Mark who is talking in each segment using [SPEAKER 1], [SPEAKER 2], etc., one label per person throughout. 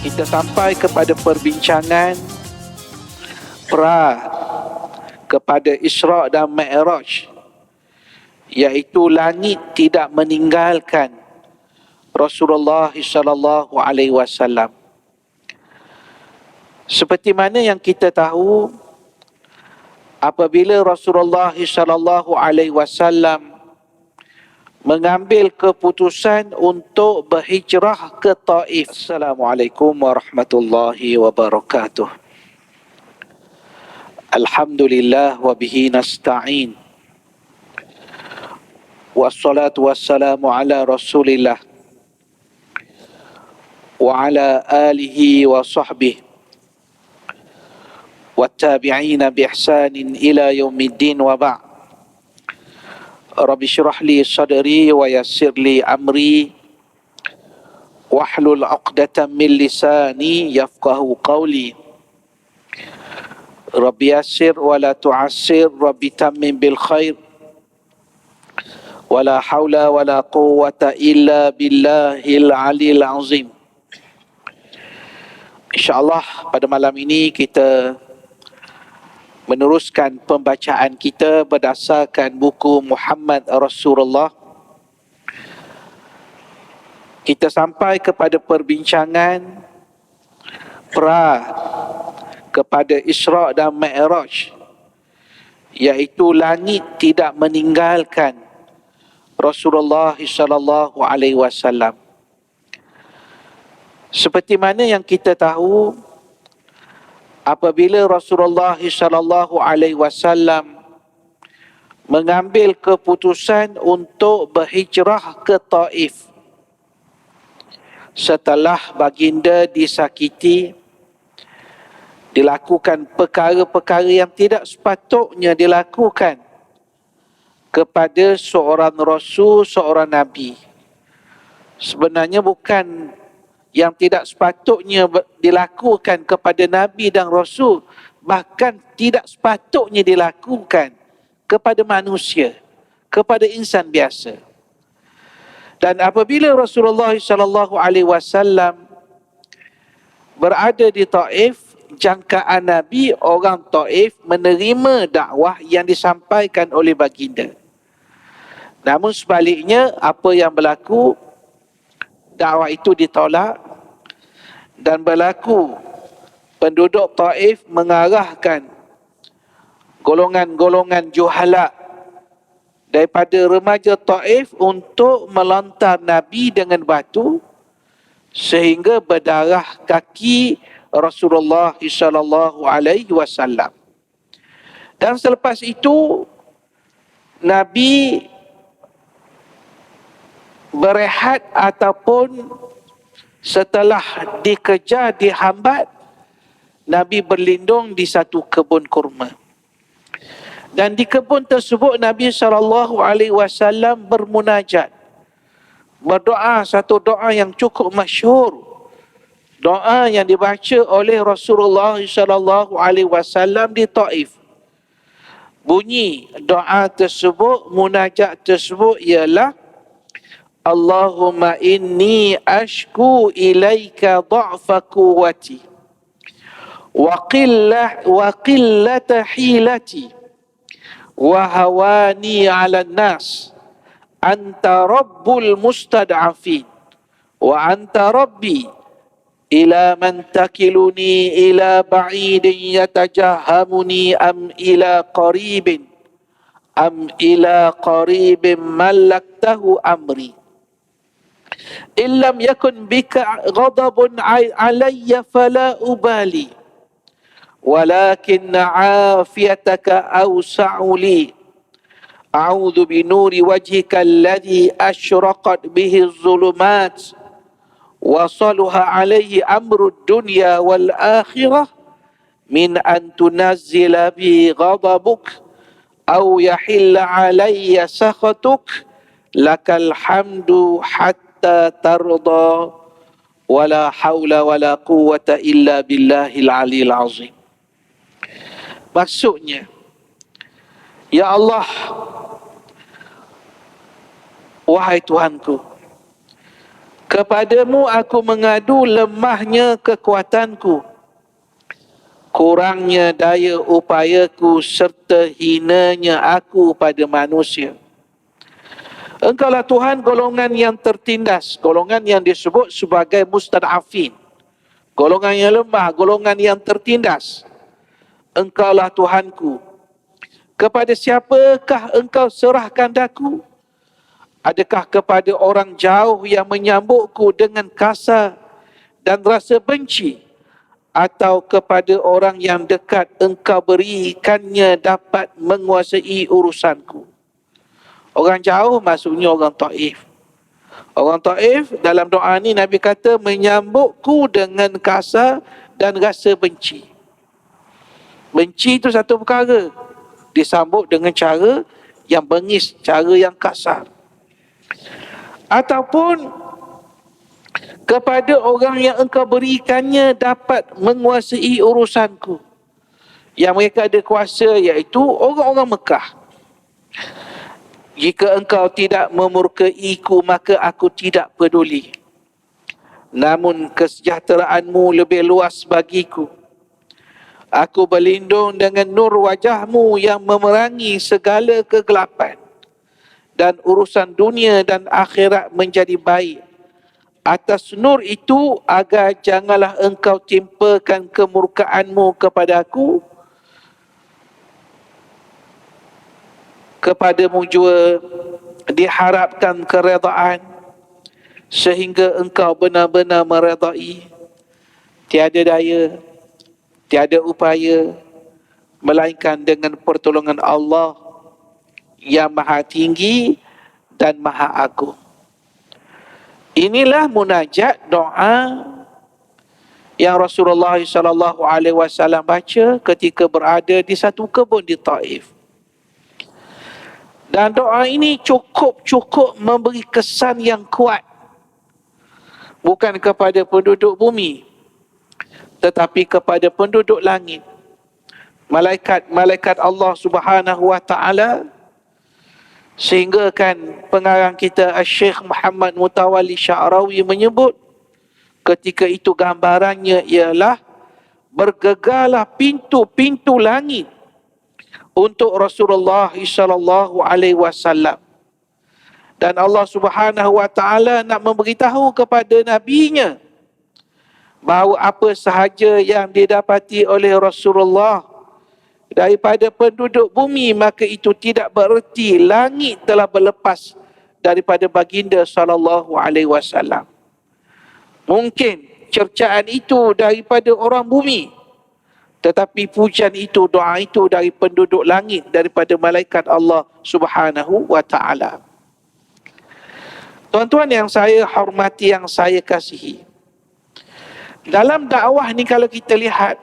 [SPEAKER 1] kita sampai kepada perbincangan kepada Isra' dan Mi'raj, iaitu langit tidak meninggalkan Rasulullah sallallahu alaihi wasallam. Seperti mana yang kita tahu, apabila Rasulullah sallallahu alaihi wasallam mengambil keputusan untuk berhijrah ke Taif. Assalamualaikum warahmatullahi wabarakatuh. Alhamdulillah wa bihi nasta'in. Wassalatu wassalamu ala Rasulillah wa ala alihi wa sahbihi wa tabi'ina bi ihsanin ila yaumiddin wa ba'. Rabbi syrah li sadri wa yassir li amri wahlul 'uqdatam min lisani yafqahu qawli. Rabbi yassir wa la tu'assir, Rabbi tammim bil khair. Wa la hawla wa la quwwata illa billahil 'aliyil 'azim. InsyaAllah pada malam ini kita meneruskan pembacaan kita berdasarkan buku Muhammad Rasulullah. Kita sampai kepada perbincangan kepada Isra' dan Mi'raj, iaitu langit tidak meninggalkan Rasulullah sallallahu alaihi wasallam. Seperti mana yang kita tahu, apabila Rasulullah sallallahu alaihi wasallam mengambil keputusan untuk berhijrah ke Taif setelah baginda disakiti, dilakukan perkara-perkara yang tidak sepatutnya dilakukan kepada seorang rasul, seorang nabi. Sebenarnya bukan yang tidak sepatutnya dilakukan kepada Nabi dan Rasul, bahkan tidak sepatutnya dilakukan kepada manusia, kepada insan biasa. Dan apabila Rasulullah sallallahu alaihi wasallam berada di Taif, jangkaan Nabi, orang Taif menerima dakwah yang disampaikan oleh baginda. Namun sebaliknya, apa yang berlaku, dakwah itu ditolak dan berlaku penduduk Taif mengarahkan golongan-golongan juhala daripada remaja Taif untuk melontar Nabi dengan batu sehingga berdarah kaki Rasulullah sallallahu alaihi wasallam. Dan selepas itu Nabi berehat ataupun setelah dikejar, dihambat, Nabi berlindung di satu kebun kurma. Dan di kebun tersebut Nabi SAW bermunajat, berdoa satu doa yang cukup masyhur, doa yang dibaca oleh Rasulullah SAW di Taif. Bunyi doa tersebut, munajat tersebut ialah Allahumma inni ashku ilaika dha'fa quwwati wa qillata hilati wa hawani 'alan nas, anta rabbul mustad'afin wa anta rabbi ila man takiluni ila ba'idin yatajahamuni am ila qaribin malaktahu amri. Illam yakun bika ghadabun alayya fala ubali walakin afiyataka awsa'u li. A'udzu binuri wajhika alladhi ashraqat bihi az-zulumat wa saluha alayhi amru ad-dunya wal akhirah min an tunazzila bi ghadabuk aw yahilla alayya sakhatuk lakal hamdu hatta tarda wala haula wala quwwata illa billahil aliyil azim. Maksudnya, ya Allah, wahai Tuhanku, Kepadamu aku mengadu lemahnya kekuatanku, kurangnya daya upayaku serta hinanya aku pada manusia. Engkaulah Tuhan golongan yang tertindas, golongan yang disebut sebagai mustad'afin, golongan yang lemah, golongan yang tertindas. Engkaulah Tuhanku. Kepada siapakah engkau serahkan daku? Adakah kepada orang jauh yang menyambutku dengan kasar dan rasa benci, atau kepada orang yang dekat engkau berikannya dapat menguasai urusanku? Orang jauh maksudnya orang Taif. Orang Taif dalam doa ni Nabi kata menyambutku dengan kasar dan rasa benci. Benci itu satu perkara, disambut dengan cara yang bengis, cara yang kasar. Ataupun kepada orang yang engkau berikannya dapat menguasai urusanku. Yang mereka ada kuasa iaitu orang-orang Mekah. Jika engkau tidak memurkaiku, maka aku tidak peduli. Namun kesejahteraanmu lebih luas bagiku. Aku berlindung dengan nur wajahmu yang memerangi segala kegelapan. Dan urusan dunia dan akhirat menjadi baik. Atas nur itu agar janganlah engkau timpakan kemurkaanmu kepadaku. Kepadamu juga diharapkan keredaan sehingga engkau benar-benar meredai. Tiada daya, tiada upaya melainkan dengan pertolongan Allah yang maha tinggi dan maha agung. Inilah munajat doa yang Rasulullah SAW baca ketika berada di satu kebun di Taif. Dan doa ini cukup memberi kesan yang kuat, bukan kepada penduduk bumi, tetapi kepada penduduk langit. Malaikat Allah Subhanahu wa Ta'ala, sehingga kan pengarang kita Syekh Muhammad Mutawalli Sya'rawi menyebut ketika itu gambarannya ialah bergegarlah pintu-pintu langit untuk Rasulullah sallallahu alaihi wasallam, dan Allah Subhanahu wa Ta'ala nak memberitahu kepada nabinya bahawa apa sahaja yang didapati oleh Rasulullah daripada penduduk bumi, maka itu tidak bererti langit telah berlepas daripada baginda sallallahu alaihi wasallam. Mungkin cercaan itu daripada orang bumi, tetapi pujian itu, doa itu dari penduduk langit, daripada malaikat Allah Subhanahu wa Ta'ala. Tuan-tuan yang saya hormati, yang saya kasihi, dalam dakwah ni kalau kita lihat,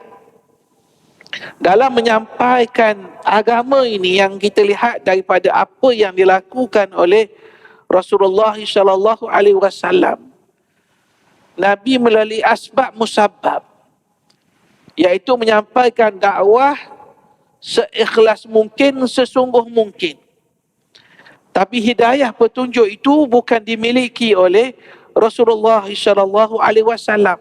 [SPEAKER 1] dalam menyampaikan agama ini, yang kita lihat daripada apa yang dilakukan oleh Rasulullah sallallahu alaihi wasallam, Nabi melalui asbab musabbab, iaitu menyampaikan dakwah seikhlas mungkin, sesungguh mungkin. Tapi hidayah petunjuk itu bukan dimiliki oleh Rasulullah sallallahu alaihi wasallam,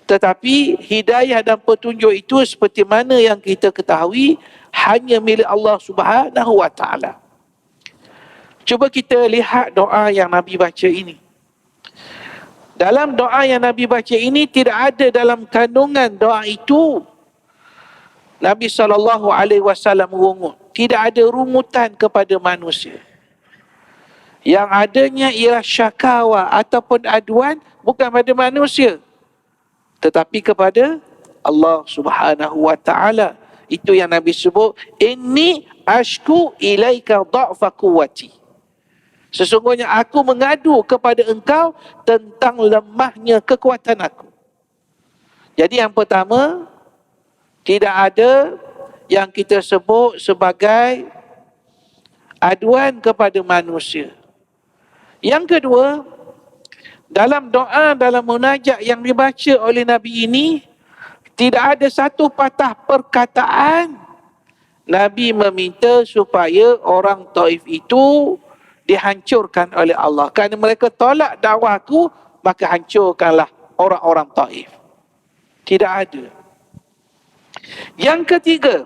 [SPEAKER 1] tetapi hidayah dan petunjuk itu seperti mana yang kita ketahui hanya milik Allah Subhanahu wa Ta'ala. Cuba kita lihat doa yang Nabi baca ini. Dalam doa yang Nabi baca ini tidak ada dalam kandungan doa itu Nabi SAW rungut. Tidak ada rungutan kepada manusia. Yang adanya ialah syakawa ataupun aduan bukan pada manusia, tetapi kepada Allah Subhanahu wa Ta'ala. Itu yang Nabi sebut, inni ashku ilaika dha'fa quwwati. Sesungguhnya aku mengadu kepada engkau tentang lemahnya kekuatan aku. Jadi yang pertama, tidak ada yang kita sebut sebagai aduan kepada manusia. Yang kedua, dalam doa, dalam munajat yang dibaca oleh Nabi ini, tidak ada satu patah perkataan Nabi meminta supaya orang Taif itu dihancurkan oleh Allah. Kerana mereka tolak dakwahku, maka hancurkanlah orang-orang Taif. Tidak ada. Yang ketiga,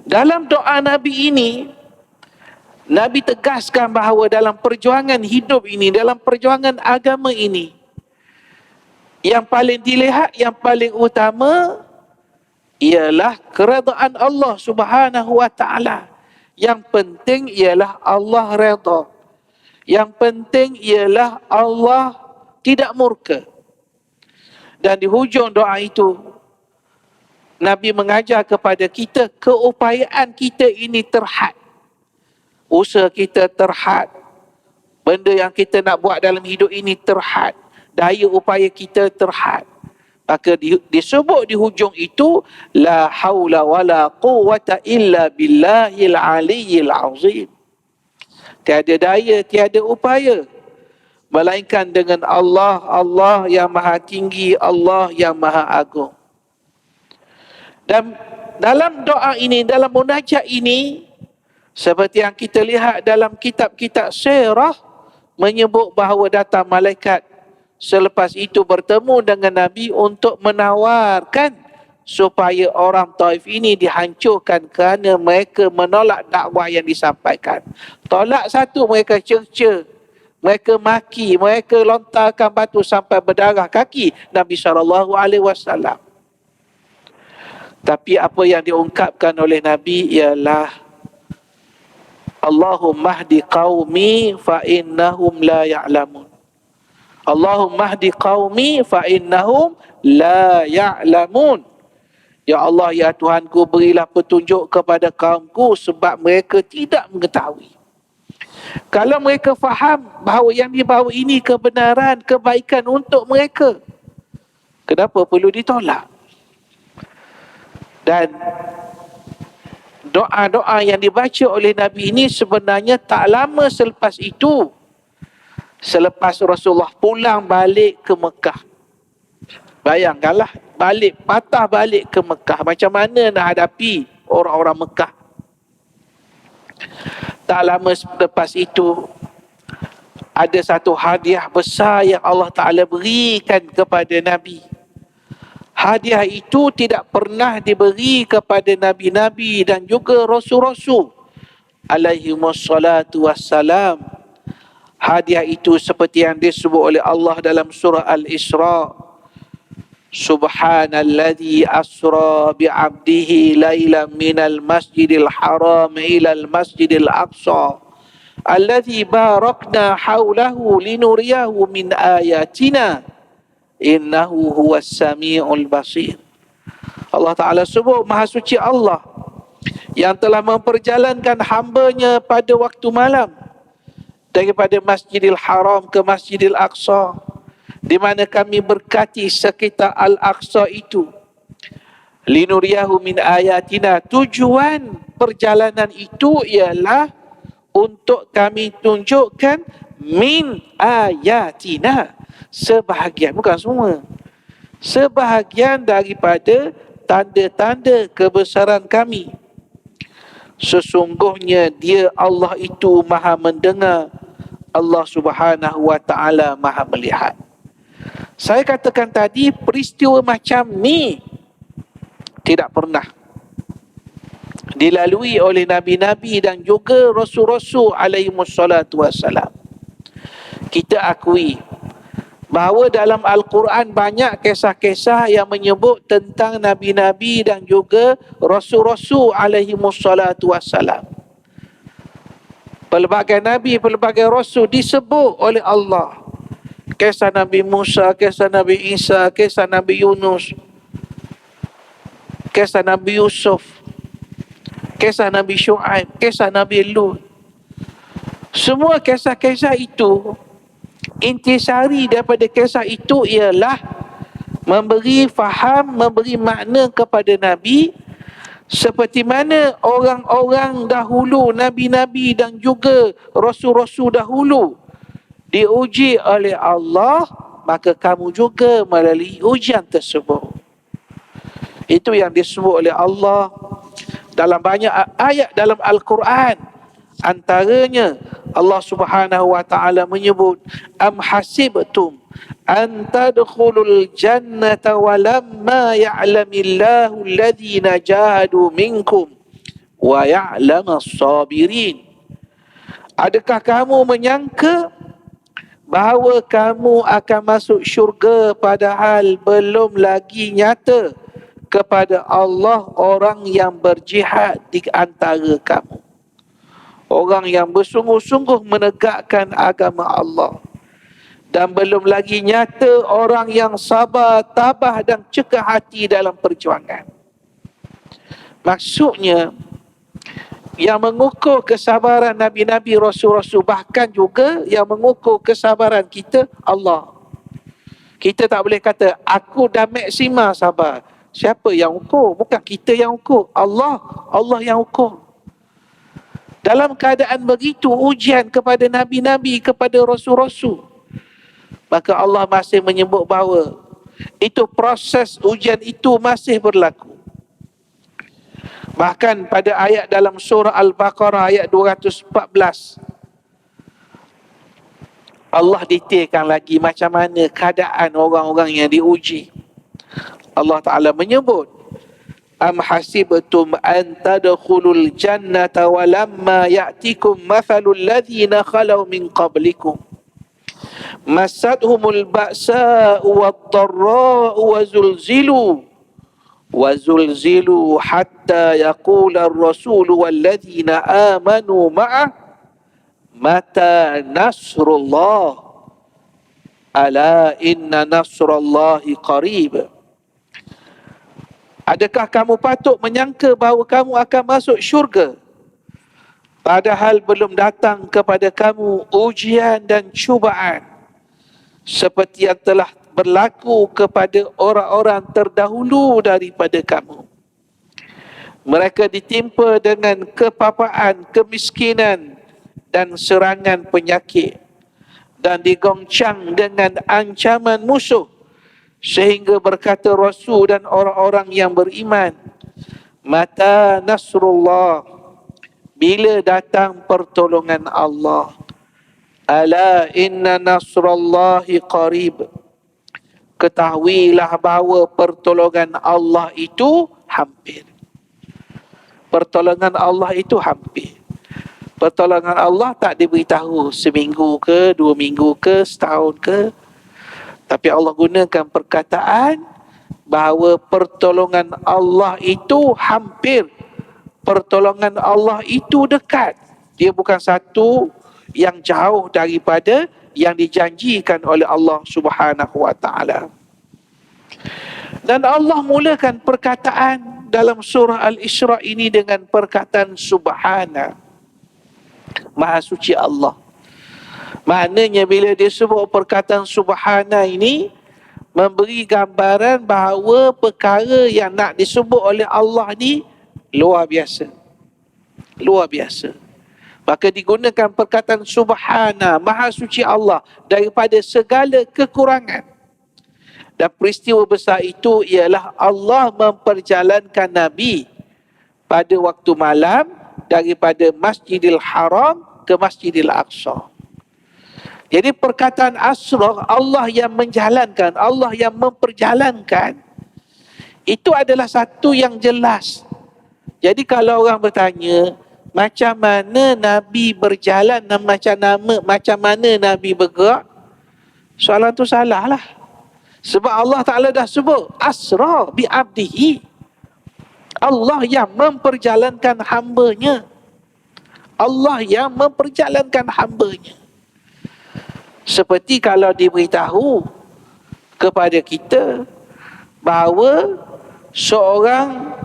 [SPEAKER 1] dalam doa Nabi ini, Nabi tegaskan bahawa dalam perjuangan hidup ini, dalam perjuangan agama ini, yang paling dilihat, yang paling utama ialah keredaan Allah Subhanahu wa ta'ala. Yang penting ialah Allah redha. Yang penting ialah Allah tidak murka. Dan di hujung doa itu, Nabi mengajar kepada kita, keupayaan kita ini terhad. Usaha kita terhad. Benda yang kita nak buat dalam hidup ini terhad. Daya upaya kita terhad. Maka disebut di hujung itu, la haula wala quwwata illa billahil aliyyil azim. Tiada daya, tiada upaya, melainkan dengan Allah, Allah yang maha tinggi, Allah yang maha agung. Dan dalam doa ini, dalam munajat ini, seperti yang kita lihat dalam kitab-kitab sirah, menyebut bahawa datang malaikat selepas itu bertemu dengan Nabi untuk menawarkan supaya orang Taif ini dihancurkan kerana mereka menolak dakwah yang disampaikan. Tolak satu, mereka cerca, mereka maki, mereka lontarkan batu sampai berdarah kaki Nabi SAW. Tapi apa yang diungkapkan oleh Nabi ialah, Allahumma hdi qaumi fa innahum la ya'lamun. Allahumma hdi qaumi fa innahum la ya'lamun. Ya Allah, ya Tuhanku, berilah petunjuk kepada kaumku sebab mereka tidak mengetahui. Kalau mereka faham bahawa yang dibawa ini kebenaran, kebaikan untuk mereka, kenapa perlu ditolak? Dan doa-doa yang dibaca oleh Nabi ini sebenarnya tak lama selepas itu, selepas Rasulullah pulang balik ke Mekah. Bayangkanlah, patah balik ke Mekah, macam mana nak hadapi orang-orang Mekah. Tak lama selepas itu, ada satu hadiah besar yang Allah Ta'ala berikan kepada Nabi. Hadiah itu tidak pernah diberi kepada Nabi-Nabi dan juga Rasul-Rasul alaihimussalatu wassalam. Hadiah itu seperti yang disebut oleh Allah dalam surah Al-Isra. Subhanalladzi asra bi'abdihi laylan minal masjidil haram ilal masjidil aqsa alladzi barakna hawlahu linuriyahu min ayatina innahu huwas sami'ul basir. Allah Ta'ala sebut, maha suci Allah yang telah memperjalankan hambanya pada waktu malam daripada Masjidil Haram ke Masjidil Aqsa, di mana kami berkati sekitar Al-Aqsa itu. Linuriyahu min ayatina, tujuan perjalanan itu ialah untuk kami tunjukkan min ayatina, sebahagian, bukan semua, sebahagian daripada tanda-tanda kebesaran kami. Sesungguhnya dia Allah itu maha mendengar, Allah Subhanahu wa ta'ala maha melihat. Saya katakan tadi, peristiwa macam ni tidak pernah dilalui oleh Nabi-Nabi dan juga Rasul-Rasul alaihimussalatu wassalam. Kita akui bahawa dalam Al-Quran banyak kisah-kisah yang menyebut tentang Nabi-Nabi dan juga Rasul-Rasul alaihimussalatu wassalam. Pelbagai Nabi, pelbagai Rasul disebut oleh Allah. Kisah Nabi Musa, kisah Nabi Isa, kisah Nabi Yunus, kisah Nabi Yusuf, kisah Nabi Shu'aib, kisah Nabi Lut. Semua kisah-kisah itu, intisari daripada kisah itu ialah memberi faham, memberi makna kepada Nabi, seperti mana orang-orang dahulu, Nabi-Nabi dan juga Rasul-Rasul dahulu diuji oleh Allah, maka kamu juga melalui ujian tersebut. Itu yang disebut oleh Allah dalam banyak ayat dalam Al-Quran. Antaranya Allah Subhanahu wa taala menyebut, am hasibtum an tadkhulul jannata walamma ya'lamillahu alladhina jahadu minkum wa ya'lamas sabirin. Adakah kamu menyangka bahawa kamu akan masuk syurga padahal belum lagi nyata kepada Allah orang yang berjihad di antara kamu, orang yang bersungguh-sungguh menegakkan agama Allah, dan belum lagi nyata orang yang sabar, tabah dan cekah hati dalam perjuangan. Maksudnya, yang mengukur kesabaran Nabi-Nabi, Rasul-Rasul, bahkan juga yang mengukur kesabaran kita, Allah. Kita tak boleh kata, aku dah maksima sabar. Siapa yang ukur? Bukan kita yang ukur, Allah. Allah yang ukur. Dalam keadaan begitu, ujian kepada Nabi-Nabi, kepada Rasul-Rasul, maka Allah masih menyebut bahawa itu proses ujian itu masih berlaku. Bahkan pada ayat dalam surah Al-Baqarah ayat 214, Allah detailkan lagi macam mana keadaan orang-orang yang diuji. Allah Ta'ala menyebut, am hasibtum an tadkhulul jannata walamma ya'tikum mathalul ladzina khalau min qablikum massadhumul ba'sa'u wad-dharra'u wazulzilu hatta yaqula ar-rasulu walladzina amanu ma'ah mata nasrullah ala inna nasrallahi qarib. Adakah kamu patut menyangka bahawa kamu akan masuk syurga padahal belum datang kepada kamu ujian dan cubaan seperti yang telah berlaku kepada orang-orang terdahulu daripada kamu? Mereka ditimpa dengan kepapaan, kemiskinan dan serangan penyakit, dan digoncang dengan ancaman musuh, sehingga berkata Rasul dan orang-orang yang beriman, mata nasrullah, bila datang pertolongan Allah, ala inna nasrallahi qarib, ketahuilah bahawa pertolongan Allah itu hampir. Pertolongan Allah itu hampir. Pertolongan Allah tak diberitahu seminggu ke, 2 minggu ke, setahun ke, tapi Allah gunakan perkataan bahawa pertolongan Allah itu hampir. Pertolongan Allah itu dekat. Dia bukan satu yang jauh daripada yang dijanjikan oleh Allah Subhanahu wa taala. Dan Allah mulakan perkataan dalam surah Al-Isra ini dengan perkataan subhana. Maha suci Allah. Maknanya bila dia sebut perkataan subhana ini, memberi gambaran bahawa perkara yang nak disebut oleh Allah ni luar biasa. Luar biasa. Maka digunakan perkataan subhana, maha suci Allah daripada segala kekurangan. Dan peristiwa besar itu ialah Allah memperjalankan Nabi pada waktu malam daripada Masjidil Haram ke Masjidil Aqsa. Jadi perkataan asrah, Allah yang menjalankan, Allah yang memperjalankan, itu adalah satu yang jelas. Jadi kalau orang bertanya, macam mana Nabi berjalan dan macam mana Nabi bergerak, soalan tu salah lah. Sebab Allah Ta'ala dah sebut, asra bi abdihi. Allah yang memperjalankan hambanya. Allah yang memperjalankan hambanya. Seperti kalau diberitahu kepada kita bahawa seorang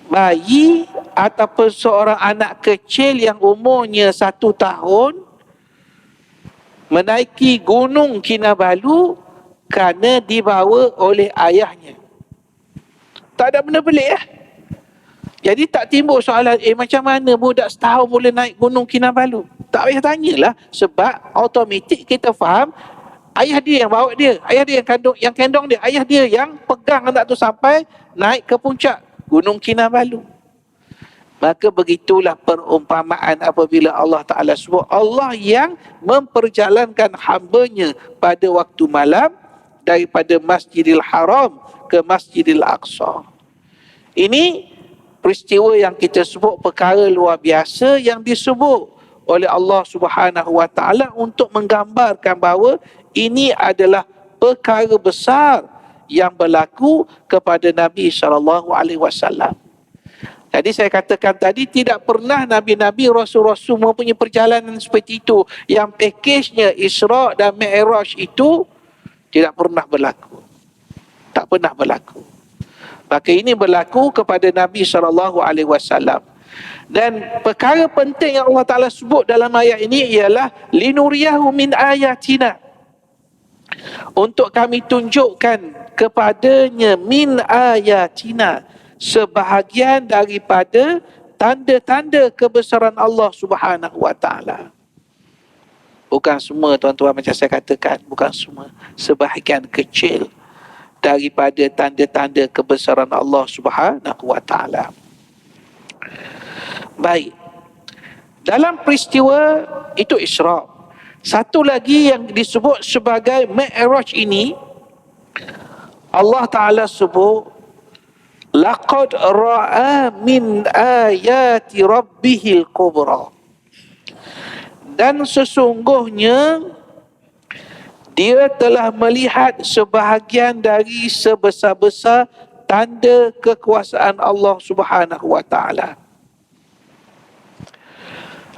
[SPEAKER 1] bayi ataupun seorang anak kecil yang umurnya 1 tahun menaiki gunung Kinabalu kerana dibawa oleh ayahnya. Tak ada benda pelik ya? Jadi tak timbul soalan, macam mana budak setahun boleh naik gunung Kinabalu? Tak payah tanyalah, sebab automatik kita faham ayah dia yang bawa dia, ayah dia yang kendong dia, ayah dia yang pegang anak tu sampai naik ke puncak gunung Kinabalu. Maka begitulah perumpamaan apabila Allah Ta'ala sebut Allah yang memperjalankan hamba-Nya pada waktu malam daripada Masjidil Haram ke Masjidil Aqsa. Ini peristiwa yang kita sebut perkara luar biasa yang disebut oleh Allah Subhanahu Wa Ta'ala untuk menggambarkan bahawa ini adalah perkara besar yang berlaku kepada Nabi SAW. Jadi saya katakan tadi, tidak pernah Nabi-Nabi, Rasul-Rasul mempunyai perjalanan seperti itu. Yang pakejnya Isra' dan Mi'raj itu tidak pernah berlaku. Tak pernah berlaku. Maka ini berlaku kepada Nabi SAW. Dan perkara penting yang Allah Ta'ala sebut dalam ayat ini ialah linuriyahu min ayatina. Untuk kami tunjukkan kepadanya min ayatina, sebahagian daripada tanda-tanda kebesaran Allah Subhanahu Wa Ta'ala. Bukan semua, tuan-tuan, macam saya katakan, bukan semua. Sebahagian kecil daripada tanda-tanda kebesaran Allah Subhanahu Wa Ta'ala. Baik. Dalam peristiwa itu Isra', satu lagi yang disebut sebagai Mi'raj ini, Allah Ta'ala sebut laqad ra'a min ayati rabbihil kubra. Dan sesungguhnya dia telah melihat sebahagian dari sebesar-besar tanda kekuasaan Allah Subhanahu Wa Ta'ala.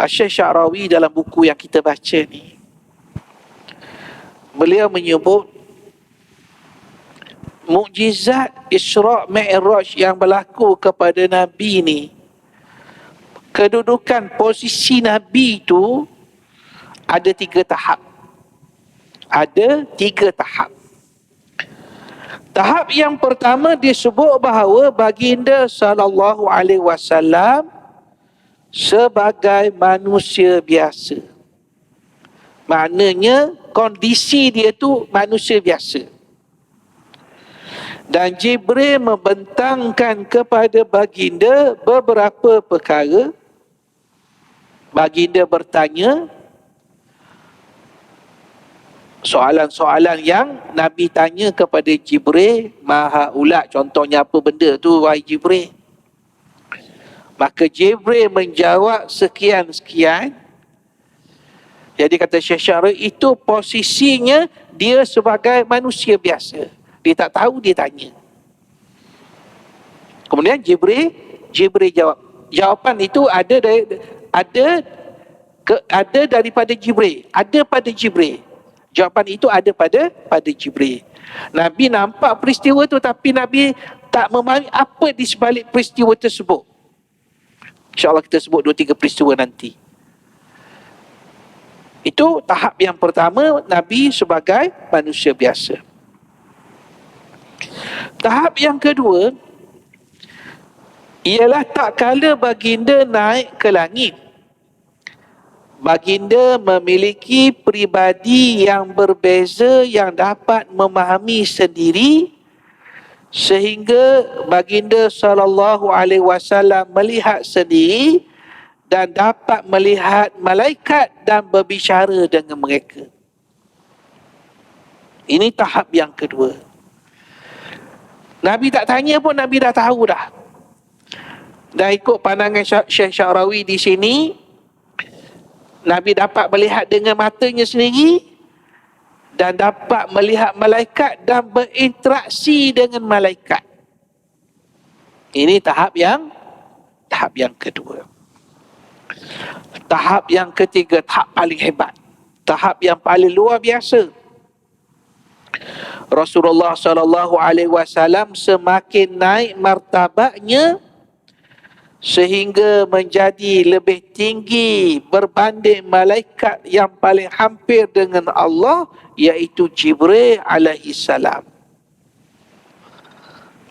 [SPEAKER 1] Syekh Sya'rawi dalam buku yang kita baca ni, beliau menyebut mukjizat Isra' Mi'raj yang berlaku kepada Nabi ni, kedudukan posisi Nabi itu ada 3 tahap. Ada 3 tahap. Tahap yang pertama disebut bahawa baginda sallallahu alaihi wasallam sebagai manusia biasa. Maknanya kondisi dia tu manusia biasa. Dan Jibril membentangkan kepada baginda beberapa perkara. Baginda bertanya soalan-soalan yang Nabi tanya kepada Jibril. Maha ulat, contohnya apa benda tu wahai Jibril? Maka Jibril menjawab sekian-sekian. Jadi kata Syekh Sya'rawi, itu posisinya dia sebagai manusia biasa. Dia tak tahu, dia tanya. Kemudian Jibril jawab. Jawapan itu ada daripada Jibril. Ada pada Jibril. Jawapan itu ada pada Jibril. Nabi nampak peristiwa itu, tapi Nabi tak memahami apa di sebalik peristiwa tersebut. InsyaAllah kita sebut 2-3 peristiwa nanti. Itu tahap yang pertama, Nabi sebagai manusia biasa. Tahap yang kedua ialah tak kala baginda naik ke langit, baginda memiliki pribadi yang berbeza yang dapat memahami sendiri, sehingga baginda sallallahu alaihi wasallam melihat sendiri dan dapat melihat malaikat dan berbicara dengan mereka. Ini tahap yang kedua. Nabi tak tanya pun Nabi dah tahu dah. Dan ikut pandangan Syekh Sya'rawi di sini, Nabi dapat melihat dengan matanya sendiri dan dapat melihat malaikat dan berinteraksi dengan malaikat. Ini tahap yang kedua. Tahap yang ketiga, tahap paling hebat, tahap yang paling luar biasa. Rasulullah sallallahu alaihi wasallam semakin naik martabatnya sehingga menjadi lebih tinggi berbanding malaikat yang paling hampir dengan Allah, iaitu Jibril alaihi salam.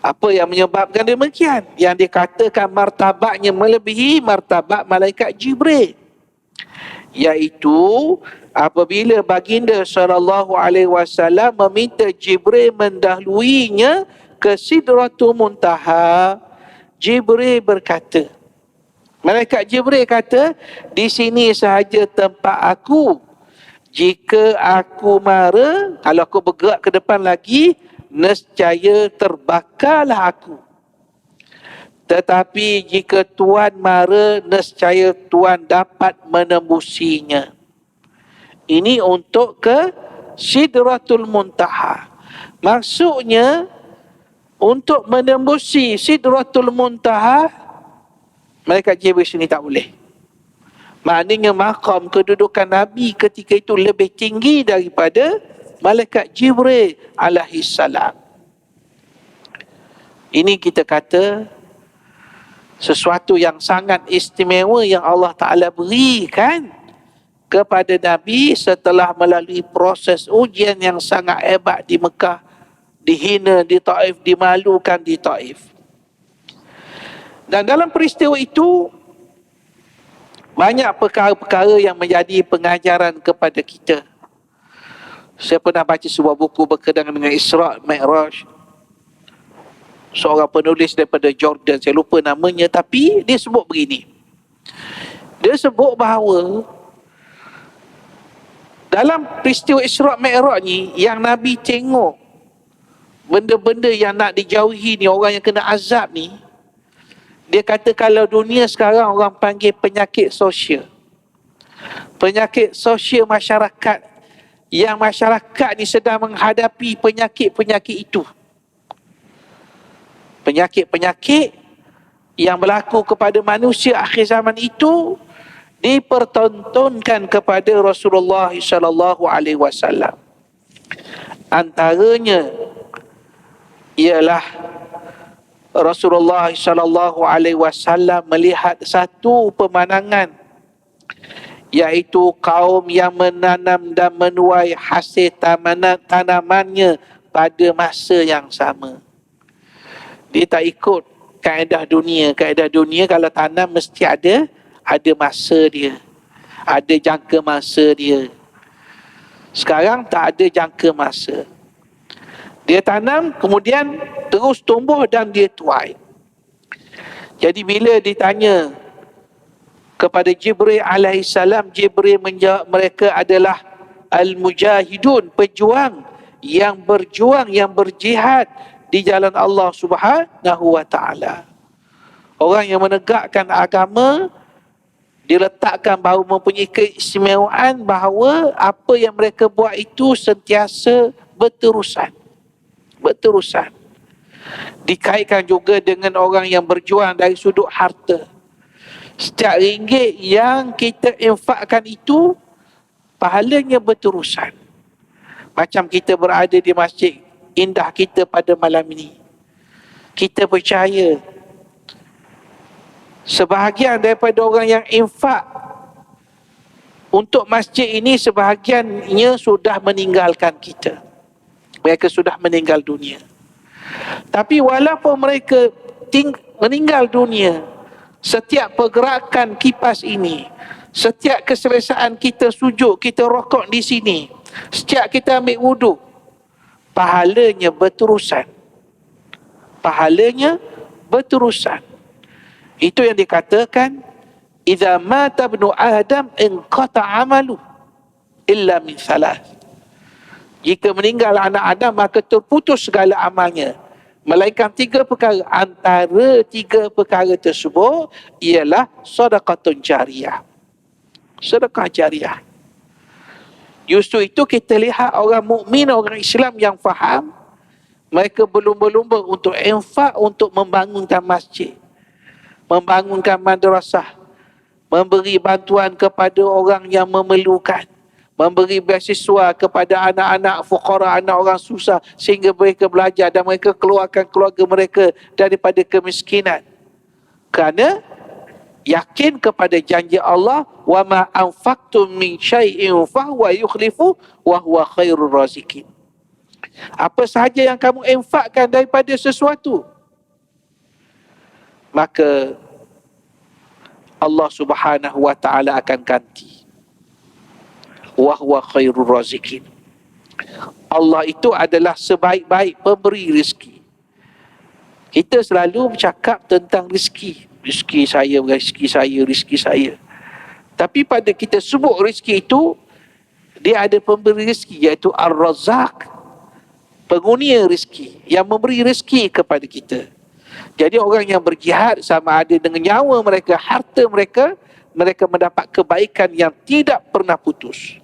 [SPEAKER 1] Apa yang menyebabkan demikian? Yang dikatakan martabatnya melebihi martabat malaikat Jibril, iaitu apabila baginda sallallahu alaihi wasallam meminta Jibril mendahuluinya ke Sidratul Muntaha, Jibril berkata, Malaikat Jibril kata, di sini sahaja tempat aku. Jika aku mara, kalau aku bergerak ke depan lagi, nescaya terbakarlah aku. Tetapi jika Tuan mara, nescaya Tuan dapat menembusinya. Ini untuk ke Sidratul Muntaha. Maksudnya, untuk menembusi Sidratul Muntaha, Malaikat Jibril sini tak boleh. Maknanya maqam kedudukan Nabi ketika itu lebih tinggi daripada Malaikat Jibril alaihi salam. Ini kita kata sesuatu yang sangat istimewa yang Allah Ta'ala berikan kepada Nabi setelah melalui proses ujian yang sangat hebat di Mekah, dihina di Taif, dimalukan di Taif. Dan dalam peristiwa itu, banyak perkara-perkara yang menjadi pengajaran kepada kita. Saya pernah baca sebuah buku berkenaan dengan Isra' Mi'raj. Seorang penulis daripada Jordan, saya lupa namanya, tapi dia sebut begini. Dia sebut bahawa dalam peristiwa Isra' Mi'raj ni, yang Nabi tengok benda-benda yang nak dijauhi ni, orang yang kena azab ni, dia kata kalau dunia sekarang orang panggil penyakit sosial. Penyakit sosial masyarakat. Yang masyarakat ni sedang menghadapi penyakit-penyakit itu. Penyakit-penyakit yang berlaku kepada manusia akhir zaman itu dipertontonkan kepada Rasulullah SAW. Antaranya ialah Rasulullah SAW melihat satu pemandangan, iaitu kaum yang menanam dan menuai hasil tanamannya pada masa yang sama. Dia tak ikut kaedah dunia. Kaedah dunia kalau tanam mesti ada masa dia, ada jangka masa dia. Sekarang tak ada jangka masa. Dia tanam, kemudian terus tumbuh dan dia tuai. Jadi bila ditanya kepada Jibril alaihissalam, Jibril menjawab mereka adalah al-mujahidun, pejuang yang berjuang, yang berjihad di jalan Allah Subhanahu wa ta'ala. Orang yang menegakkan agama, diletakkan bahawa mempunyai keistimewaan bahawa apa yang mereka buat itu sentiasa berterusan. Dikaitkan juga dengan orang yang berjuang dari sudut harta. Setiap ringgit yang kita infakkan itu, pahalanya berterusan. Macam kita berada di masjid indah kita pada malam ini. Kita percaya sebahagian daripada orang yang infak untuk masjid ini, sebahagiannya sudah meninggalkan kita. Mereka sudah meninggal dunia. Tapi walaupun mereka meninggal dunia, setiap pergerakan kipas ini, setiap keselesaan kita sujud, kita rokok di sini, setiap kita ambil wuduk, pahalanya berterusan. Pahalanya berterusan. Itu yang dikatakan, idza mata ibnu Adam inqata amalu illa min thalath. Jika meninggal anak Adam, maka terputus segala amalnya, melainkan 3 perkara. Antara 3 perkara tersebut ialah sedekatun jariyah. Sedekah jariah. Justru itu kita lihat orang mukmin, orang Islam yang faham, mereka berlumba-lumba untuk infak, untuk membangunkan masjid, membangunkan madrasah, memberi bantuan kepada orang yang memerlukan, memberi beasiswa kepada anak-anak fuqara, anak orang susah, sehingga mereka belajar dan mereka keluarkan keluarga mereka daripada kemiskinan. Kerana yakin kepada janji Allah, wa ma anfaqtum min syai'in fahuwa yukhlifu wa huwa khairur raziqin. Apa sahaja yang kamu infakkan daripada sesuatu, maka Allah Subhanahu wa ta'ala akan ganti. Wa huwa khairur raziqin. Allah itu adalah sebaik-baik pemberi rezeki. Kita selalu bercakap tentang rezeki. rezeki saya, rezeki saya, rezeki saya. Tapi pada kita sebut rezeki itu, dia ada pemberi rezeki, iaitu Ar-Razzaq, pengunia rezeki, yang memberi rezeki kepada kita. Jadi orang yang berjihad, sama ada dengan nyawa mereka, harta mereka, mereka mendapat kebaikan yang tidak pernah putus.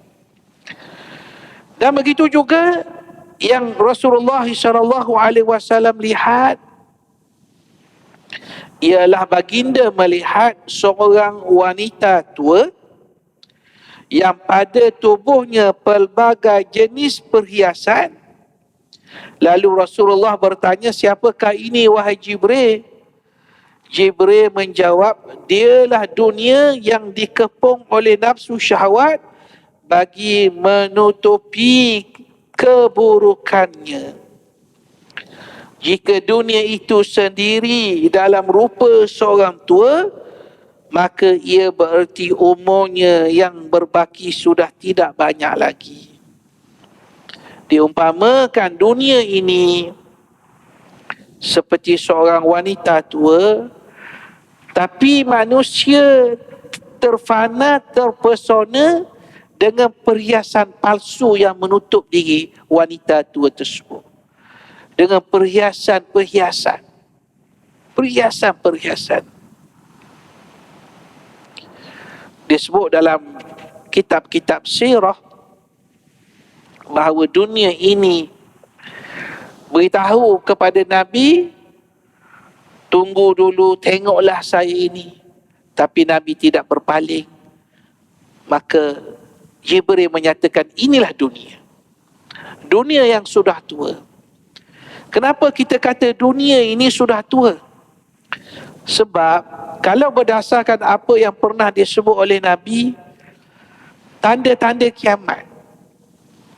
[SPEAKER 1] Dan begitu juga yang Rasulullah SAW lihat, ialah baginda melihat seorang wanita tua yang pada tubuhnya pelbagai jenis perhiasan. Lalu Rasulullah bertanya, siapakah ini wahai Jibril? Jibril menjawab, dialah dunia yang dikepung oleh nafsu syahwat bagi menutupi keburukannya. Jika dunia itu sendiri dalam rupa seorang tua, maka ia bererti umurnya yang berbaki sudah tidak banyak lagi. Diumpamakan dunia ini seperti seorang wanita tua, tapi manusia terfana, terpesona dengan perhiasan palsu yang menutup diri wanita tua tersebut. Dengan perhiasan-perhiasan. Perhiasan-perhiasan. Disebut dalam kitab-kitab sirah bahawa dunia ini beritahu kepada Nabi, tunggu dulu, tengoklah saya ini. Tapi Nabi tidak berpaling. Maka Jibril menyatakan, inilah dunia. Dunia yang sudah tua. Kenapa kita kata dunia ini sudah tua? Sebab kalau berdasarkan apa yang pernah disebut oleh Nabi, tanda-tanda kiamat,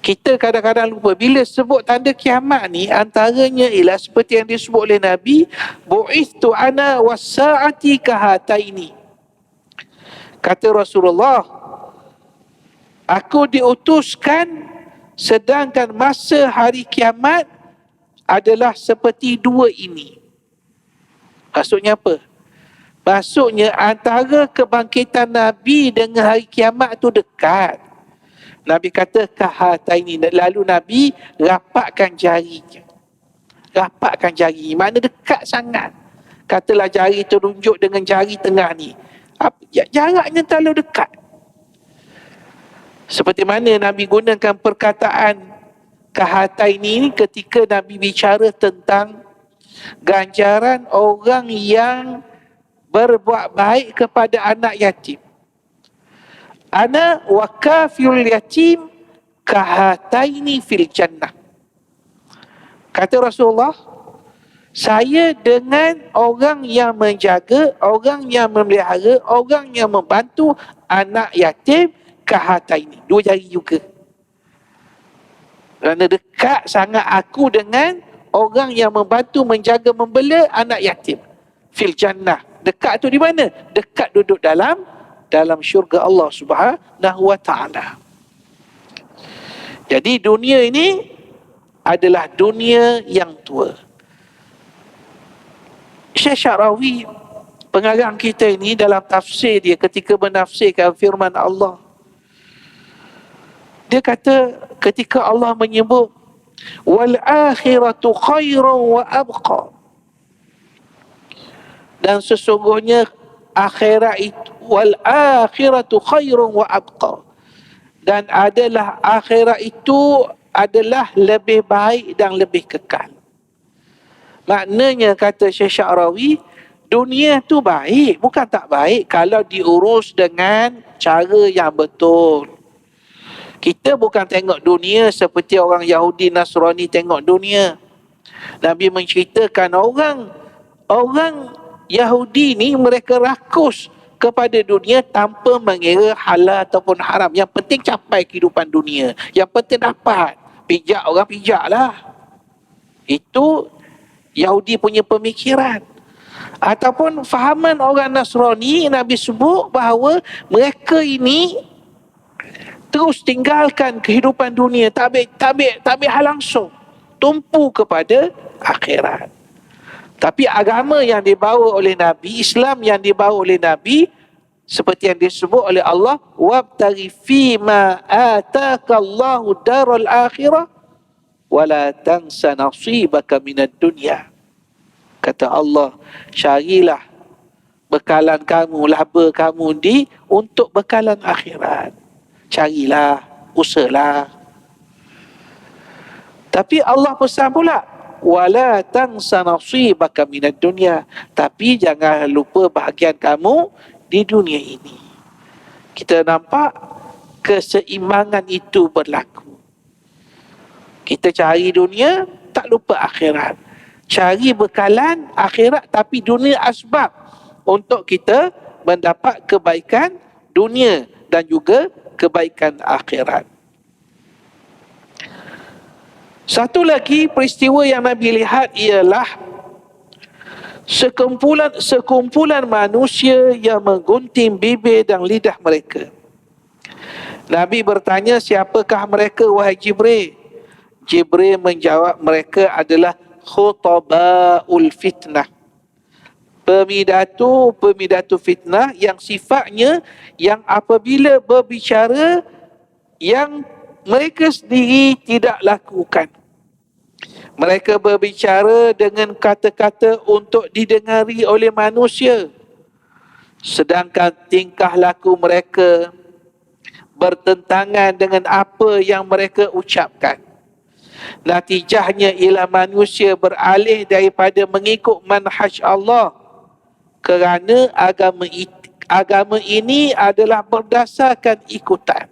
[SPEAKER 1] kita kadang-kadang lupa. Bila sebut tanda kiamat ni, antaranya ialah seperti yang disebut oleh Nabi, bu'ithtu ana was-sa'ati kahataini. Kata Rasulullah, aku diutuskan sedangkan masa hari kiamat adalah seperti dua ini. Maksudnya apa? Maksudnya antara kebangkitan Nabi dengan hari kiamat tu dekat. Nabi kata kahata ini. Lalu Nabi rapatkan jarinya. Rapatkan jari. Mana dekat sangat. Katalah jari terunjuk dengan jari tengah ni. Jaraknya terlalu dekat. Seperti mana Nabi gunakan perkataan kahata ini ketika Nabi bicara tentang ganjaran orang yang berbuat baik kepada anak yatim. Ana wa kafirul yatim kahataini fil jannah. Kata Rasulullah, saya dengan orang yang menjaga, orang yang memelihara, orang yang membantu anak yatim kahataini. Dua jari juga. Kerana dekat sangat aku dengan orang yang membantu, menjaga, membela anak yatim. Fil jannah. Dekat tu di mana? Dekat duduk dalam syurga Allah Subhanahu wa ta'ala. Jadi dunia ini adalah dunia yang tua. Syekh Syarawi, pengarang kita ini, dalam tafsir dia ketika menafsirkan firman Allah, dia kata ketika Allah menyebut wal akhiratu khairun wa abqa, dan sesungguhnya akhirat itu, wal akhiratu khairun wa abqa, dan adalah akhirat itu adalah lebih baik dan lebih kekal. Maknanya kata Syekh Syarawi, dunia tu baik, bukan tak baik kalau diurus dengan cara yang betul. Kita bukan tengok dunia seperti orang Yahudi Nasrani tengok dunia. Nabi menceritakan orang Yahudi ni mereka rakus kepada dunia tanpa mengira halal ataupun haram. Yang penting capai kehidupan dunia. Yang penting dapat. Pijak orang pijak lah. Itu Yahudi punya pemikiran. Ataupun fahaman orang Nasrani, Nabi sebut bahawa mereka ini terus tinggalkan kehidupan dunia, tak ambil hal langsung, tumpu kepada akhirat. Tapi agama yang dibawa oleh Nabi, Islam yang dibawa oleh Nabi, seperti yang disebut oleh Allah, wabtaghi fima atakallahu darul akhirah wala tansa nasibaka minad dunya. Kata Allah, carilah bekalan kamu, laba kamu untuk bekalan akhirat. Carilah, usahalah. Tapi Allah pesan pula, wala tansa nasibaka minad dunya, tapi jangan lupa bahagian kamu di dunia ini. Kita nampak keseimbangan itu berlaku. Kita cari dunia, tak lupa akhirat. Cari bekalan akhirat, tapi dunia asbab untuk kita mendapat kebaikan dunia dan juga kebaikan akhirat. Satu lagi peristiwa yang Nabi lihat ialah sekumpulan manusia yang menggunting bibir dan lidah mereka. Nabi bertanya, siapakah mereka wahai Jibril? Jibril menjawab, mereka adalah khutabaul fitnah. Pemidato fitnah yang sifatnya yang apabila berbicara yang mereka sendiri tidak lakukan. Mereka berbicara dengan kata-kata untuk didengari oleh manusia, sedangkan tingkah laku mereka bertentangan dengan apa yang mereka ucapkan. Natijahnya ialah manusia beralih daripada mengikut manhaj Allah, kerana agama ini adalah berdasarkan ikutan.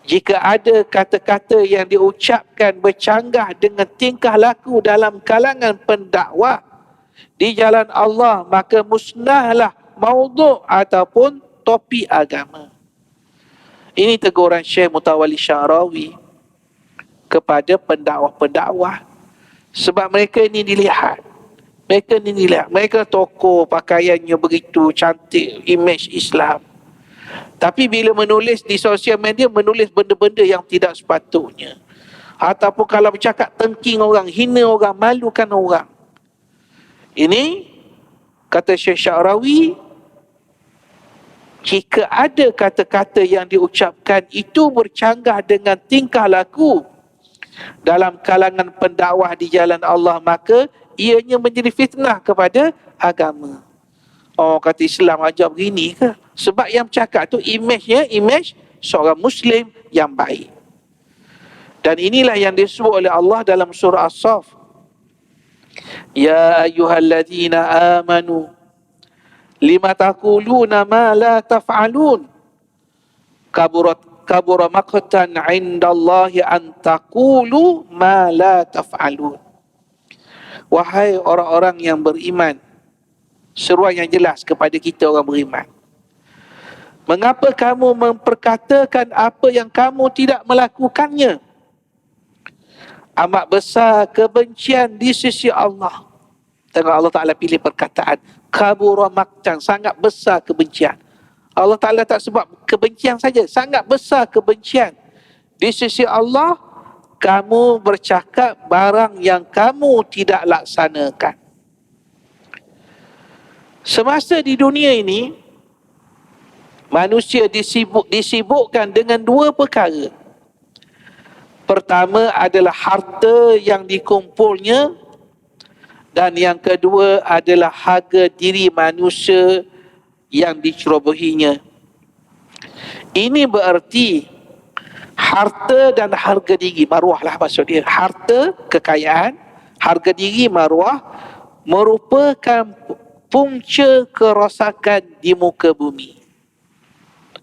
[SPEAKER 1] Jika ada kata-kata yang diucapkan bercanggah dengan tingkah laku dalam kalangan pendakwah di jalan Allah, maka musnahlah maudhu' ataupun topik agama. Ini teguran Syekh Mutawalli Sya'rawi kepada pendakwah-pendakwah. Sebab mereka ini dilihat. Mereka tokoh, pakaiannya begitu cantik, image Islam. Tapi bila menulis di sosial media, menulis benda-benda yang tidak sepatutnya. Ataupun kalau bercakap tengking orang, hina orang, malukan orang. Ini, kata Syekh Sya'rawi, jika ada kata-kata yang diucapkan itu bercanggah dengan tingkah laku dalam kalangan pendakwah di jalan Allah, maka ianya menjadi fitnah kepada agama. Oh, kata Islam ajar begini ke? Sebab yang bercakap tu image seorang Muslim yang baik. Dan inilah yang disebut oleh Allah dalam surah As-Saff. Ya ayyuhalladzina amanu lima taquluna ma la taf'alun kabura maqtan 'indallahi an taqulu ma la taf'alun. Wahai orang-orang yang beriman, seruan yang jelas kepada kita orang beriman. Mengapa kamu memperkatakan apa yang kamu tidak melakukannya? Amat besar kebencian di sisi Allah. Tengok Allah Ta'ala pilih perkataan kabura maqtan, sangat besar kebencian. Allah Ta'ala tak sebab kebencian saja, sangat besar kebencian di sisi Allah kamu bercakap barang yang kamu tidak laksanakan. Semasa di dunia ini, manusia disibukkan dengan dua perkara. Pertama adalah harta yang dikumpulnya, dan yang kedua adalah harga diri manusia yang dicerobohinya. Ini berarti harta dan harga diri, maruah lah maksud dia. Harta, kekayaan, harga diri, maruah, merupakan punca kerosakan di muka bumi.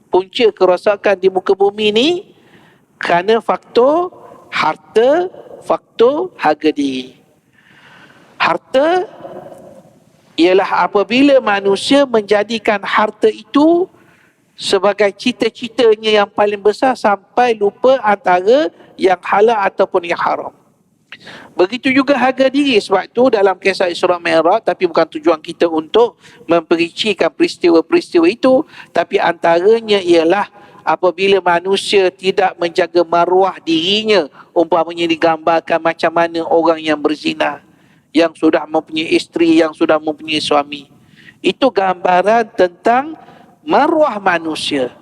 [SPEAKER 1] Punca kerosakan di muka bumi ni kerana faktor harta, faktor harga diri. Harta ialah apabila manusia menjadikan harta itu sebagai cita-citanya yang paling besar sampai lupa antara yang halal ataupun yang haram. Begitu juga harga diri. Sebab itu dalam kisah Isra Mi'raj, tapi bukan tujuan kita untuk mempericikan peristiwa-peristiwa itu, tapi antaranya ialah apabila manusia tidak menjaga maruah dirinya, umpamanya digambarkan macam mana orang yang berzina. yang sudah mempunyai isteri, yang sudah mempunyai suami. Itu gambaran tentang maruah manusia.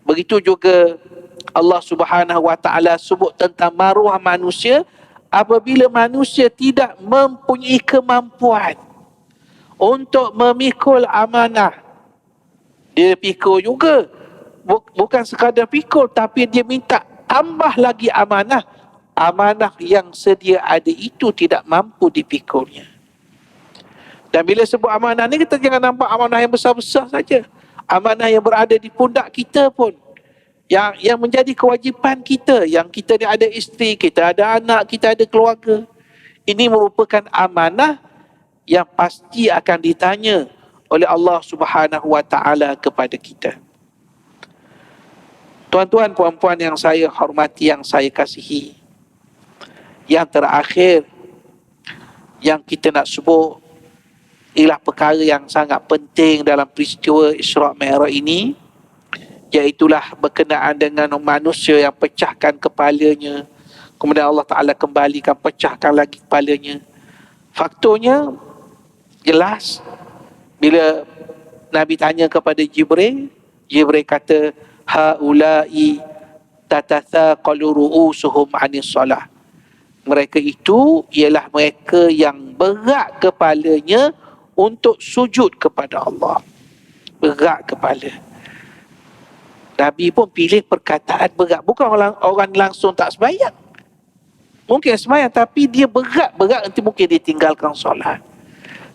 [SPEAKER 1] Begitu juga Allah Subhanahu wa taala sebut tentang maruah manusia apabila manusia tidak mempunyai kemampuan untuk memikul amanah. Dia pikul juga. Bukan sekadar pikul, tapi dia minta tambah lagi amanah. Amanah yang sedia ada itu tidak mampu dipikulnya. Dan bila sebut amanah ni, kita jangan nampak amanah yang besar-besar saja. Amanah yang berada di pundak kita pun, yang menjadi kewajipan kita, yang kita ni ada isteri, kita ada anak, kita ada keluarga. Ini merupakan amanah yang pasti akan ditanya oleh Allah Subhanahu wa taala kepada kita. Tuan-tuan, puan-puan yang saya hormati, yang saya kasihi, yang terakhir yang kita nak sebut ialah perkara yang sangat penting dalam peristiwa Isra' Mi'raj ini, iaitulah berkenaan dengan manusia yang pecahkan kepalanya, kemudian Allah Ta'ala kembalikan, pecahkan lagi kepalanya. Faktornya jelas. Bila Nabi tanya kepada Jibril, Jibril kata, haula'i tatathaqalu ru'usuhum 'anis salah. Mereka itu ialah mereka yang berat kepalanya untuk sujud kepada Allah. Berat kepala. Nabi pun pilih perkataan berat. Bukan orang langsung tak sembahyang. Mungkin sembahyang, tapi dia berat nanti mungkin dia tinggalkan solat.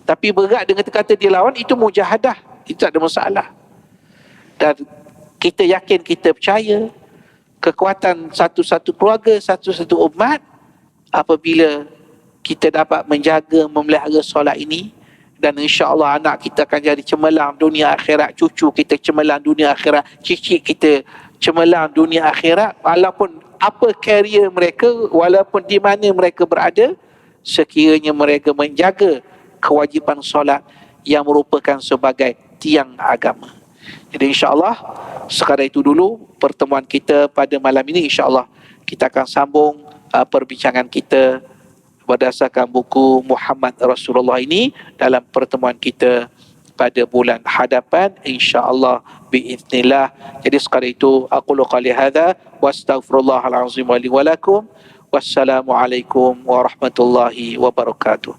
[SPEAKER 1] Tapi berat dengan kata dia lawan, itu mujahadah. Itu tak ada masalah. Dan kita yakin, kita percaya kekuatan satu-satu keluarga, satu-satu umat apabila kita dapat menjaga, memelihara solat ini. Dan insya-Allah anak kita akan jadi cemerlang dunia akhirat, cucu kita cemerlang dunia akhirat, cicit kita cemerlang dunia akhirat, walaupun apa karier mereka, walaupun di mana mereka berada, sekiranya mereka menjaga kewajipan solat yang merupakan sebagai tiang agama. Jadi insya-Allah sekadar itu dulu pertemuan kita pada malam ini. Insya-Allah kita akan sambung perbincangan kita berdasarkan buku Muhammad Rasulullah ini dalam pertemuan kita pada bulan hadapan, insya-Allah biiznillah. Jadi sekadar itu aqulu qali hadza wa astaghfirullahal azim wa li wa lakum. Wassalamualaikum warahmatullahi wabarakatuh.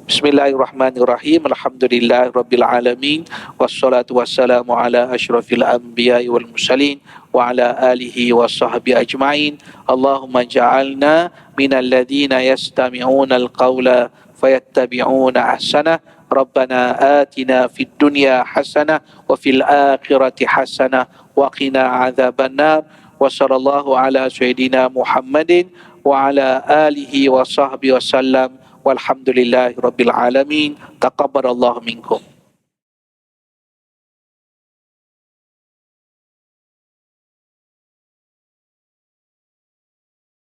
[SPEAKER 1] Bismillahirrahmanirrahim. Alhamdulillah rabbil alamin, wassalatu wassalamu ala asyrafil anbiya'i wal mursalin wa ala alihi wa sahbihi ajma'in. Allahumma ja'alna minal ladzina yastami'una al-qawla fayattabi'una ahsanah. Rabbana atina fid dunya hasanah wa fil akhirati hasanah wa qina adzabannar. Wa sallallahu ala sayyidina Muhammadin wa ala alihi wa sahbihi wasallam. Walhamdulillahi rabbil alamin. Taqabbalallahu minkum.